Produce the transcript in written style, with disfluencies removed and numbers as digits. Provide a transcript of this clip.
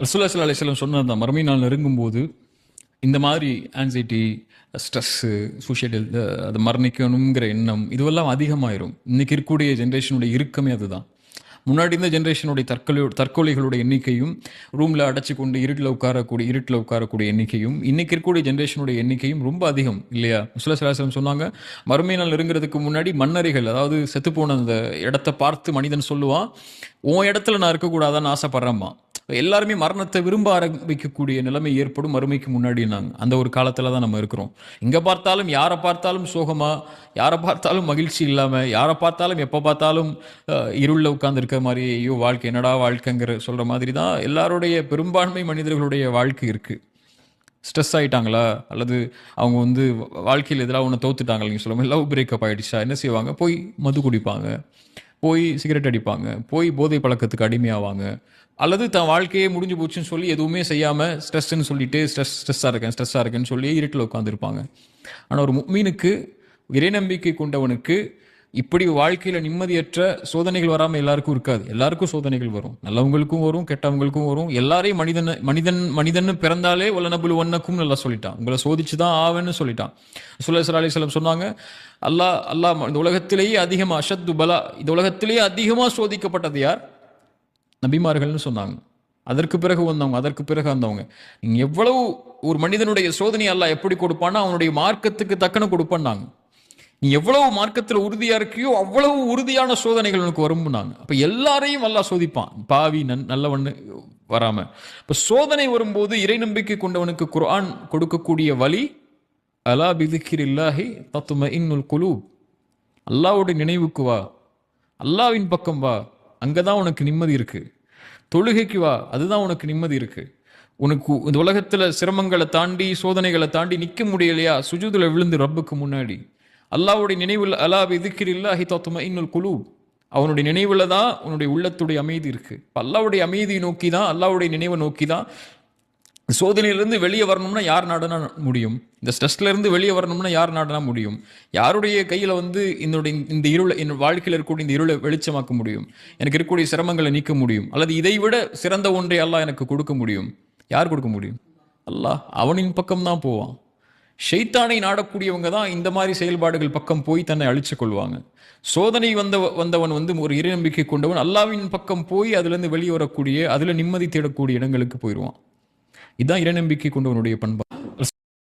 ரசூலுல்லாஹி ஸல்லல்லாஹு அலைஹி வஸல்லம் சொன்ன அந்த மறுமை நாள் நெருங்கும்போது இந்த மாதிரி ஆன்சைட்டி, ஸ்ட்ரெஸ்ஸு, சூசைடல், அது மரணிக்கணுங்கிற எண்ணம் இதுவெல்லாம் அதிகமாயிரும். இன்னைக்கு இருக்கக்கூடிய ஜென்ரேஷனுடைய இறுக்கமே அதுதான். முன்னாடி இருந்த ஜென்ரேஷனுடைய தற்கொலைகளுடைய எண்ணிக்கையும், ரூமில் அடைச்சி கொண்டு இருட்டில் உட்காரக்கூடிய எண்ணிக்கையும், இன்னைக்கு இருக்கக்கூடிய ஜென்ரேஷனுடைய எண்ணிக்கையும் ரொம்ப அதிகம் இல்லையா? ரசூலுல்லாஹி ஸல்லல்லாஹு அலைஹி வஸல்லம் சொன்னாங்க, மறுமை நாள் நெருங்கிறதுக்கு முன்னாடி மன்னரிகள், அதாவது செத்துப்போன அந்த இடத்த பார்த்து மனிதன் சொல்லுவான், உன் இடத்துல நான் இருக்கக்கூடாதான்னு ஆசைப்படுறேம்மா. எல்லாருமே மரணத்தை விரும்ப ஆரம்பிக்கக்கூடிய நிலைமை ஏற்படும் மறுமைக்கு முன்னாடி. அந்த ஒரு காலத்தில் தான் நம்ம இருக்கிறோம். எங்கே பார்த்தாலும் யாரை பார்த்தாலும் சோகமா, யாரை பார்த்தாலும் மகிழ்ச்சி இல்லாமல், யாரை பார்த்தாலும் எப்போ பார்த்தாலும் இருளில் உட்கார்ந்து இருக்கிற மாதிரி, ஐயோ வாழ்க்கை என்னடா வாழ்க்கைங்கிற சொல்கிற மாதிரி தான் எல்லாருடைய பெரும்பான்மை மனிதர்களுடைய வாழ்க்கை இருக்குது. ஸ்ட்ரெஸ் ஆகிட்டாங்களா, அல்லது அவங்க வாழ்க்கையில் எதிராக ஒன்று தோத்துட்டாங்க, நீங்கள் சொல்லுவாங்க லவ் பிரேக்கப் ஆகிடுச்சா, என்ன செய்வாங்க? போய் மது குடிப்பாங்க, போய் சிகரெட் அடிப்பாங்க, போய் போதை பழக்கத்துக்கு அடிமையாவாங்க, அல்லது தன் வாழ்க்கையே முடிஞ்சு போச்சுன்னு சொல்லி எதுவுமே செய்யாமல் ஸ்ட்ரெஸ்ன்னு சொல்லிட்டு ஸ்ட்ரெஸ்ஸாக இருக்கேன்னு சொல்லி இருட்டில் உட்காந்துருப்பாங்க. ஆனால் ஒரு முஃமினுக்கு, இறை நம்பிக்கை கொண்டவனுக்கு இப்படி வாழ்க்கையில் நிம்மதியற்ற சோதனைகள் வராமல் எல்லாருக்கும் இருக்காது. எல்லாருக்கும் சோதனைகள் வரும், நல்லவங்களுக்கும் வரும், கெட்டவங்களுக்கும் வரும். எல்லாரையும் மனிதன் பிறந்தாலே வல்லனபுல் ஒன்னக்கும் நல்லா சொல்லிட்டான், உங்களை சோதிச்சு தான் ஆவேன்னு சொல்லிட்டான். ரசூலுல்லாஹி ஸல்லல்லாஹு அலைஹி வஸல்லம் சொன்னாங்க, அல்லாஹ் இந்த உலகத்திலேயே அதிகமாக அஷத்து பலா, இந்த உலகத்திலேயே அதிகமாக சோதிக்கப்பட்டது யார்? நபிமார்கள்னு சொன்னாங்க. அதற்கு பிறகு வந்தவங்க. நீங்க எவ்வளவு ஒரு மனிதனுடைய சோதனை அல்லாஹ் எப்படி கொடுப்பான்னா அவனுடைய மார்க்கத்துக்கு தக்கன கொடுப்பான்னாங்க. நீ எவ்வளவு மார்க்கத்தில் உறுதியா இருக்கியோ அவ்வளவு உறுதியான சோதனைகள் உனக்கு வரும்னாங்க. அப்ப எல்லாரையும் அல்லாஹ் சோதிப்பான், பாவி நல்லவன்னு வராம. இப்ப சோதனை வரும்போது இறை நம்பிக்கை கொண்டவனுக்கு குர்ஆன் கொடுக்கக்கூடிய வழி, அலா பிதிக்ரில்லாஹி தத்மஇன்னுல் குலூப், அல்லாஹ்வுடைய நினைவுக்கு வா, அல்லாஹ்வின் பக்கம் வா, அங்கதான் உனக்கு நிம்மதி இருக்கு. தொழுகைக்கு வா, அதுதான் உனக்கு நிம்மதி இருக்கு. உனக்கு இந்த உலகத்துல சிரமங்களை தாண்டி சோதனைகளை தாண்டி நிற்க முடியலையா, சுஜூதுல விழுந்து ரப்புக்கு முன்னாடி அல்லாஹ்வுடைய நினைவில், அலா பிதிக்ரில்லாஹி தத்மஇன்னுல் குலூப், அவனுடைய நினைவுல தான் உன்னுடைய உள்ளத்துடைய அமைதி இருக்கு. அல்லாஹ்வுடைய அமைதியை நோக்கி தான், அல்லாஹ்வுடைய நினைவை நோக்கி தான். சோதனையிலிருந்து வெளியே வரணும்னா யார் நாடுனா முடியும்? இந்த ஸ்ட்ரெஸ்ல இருந்து வெளியே வரணும்னா யார் நாடுனா முடியும்? யாருடைய கையில் இந்த இருளை, என் வாழ்க்கையில் இருக்கக்கூடிய இந்த இருளை வெளிச்சமாக்க முடியும்? எனக்கு இருக்கக்கூடிய சிரமங்களை நீக்க முடியும்? அல்லது இதை விட சிறந்த ஒன்றை அல்லாஹ் எனக்கு கொடுக்க முடியும்? யார் கொடுக்க முடியும்? அல்லாஹ். அவனின் பக்கம் தான் போவான். ஷைத்தானை நாடக்கூடியவங்க தான் இந்த மாதிரி செயல்பாடுகள் பக்கம் போய் தன்னை அழிச்சு கொள்வாங்க. சோதனை வந்தவன் ஒரு இறை நம்பிக்கை கொண்டவன் அல்லாஹ்வின் பக்கம் போய் அதுலேருந்து வெளியே வரக்கூடிய, அதில் நிம்மதி தேடக்கூடிய இடங்களுக்கு போயிடுவான். இதுதான் இறை நம்பிக்கை கொண்டவனுடைய பண்பா.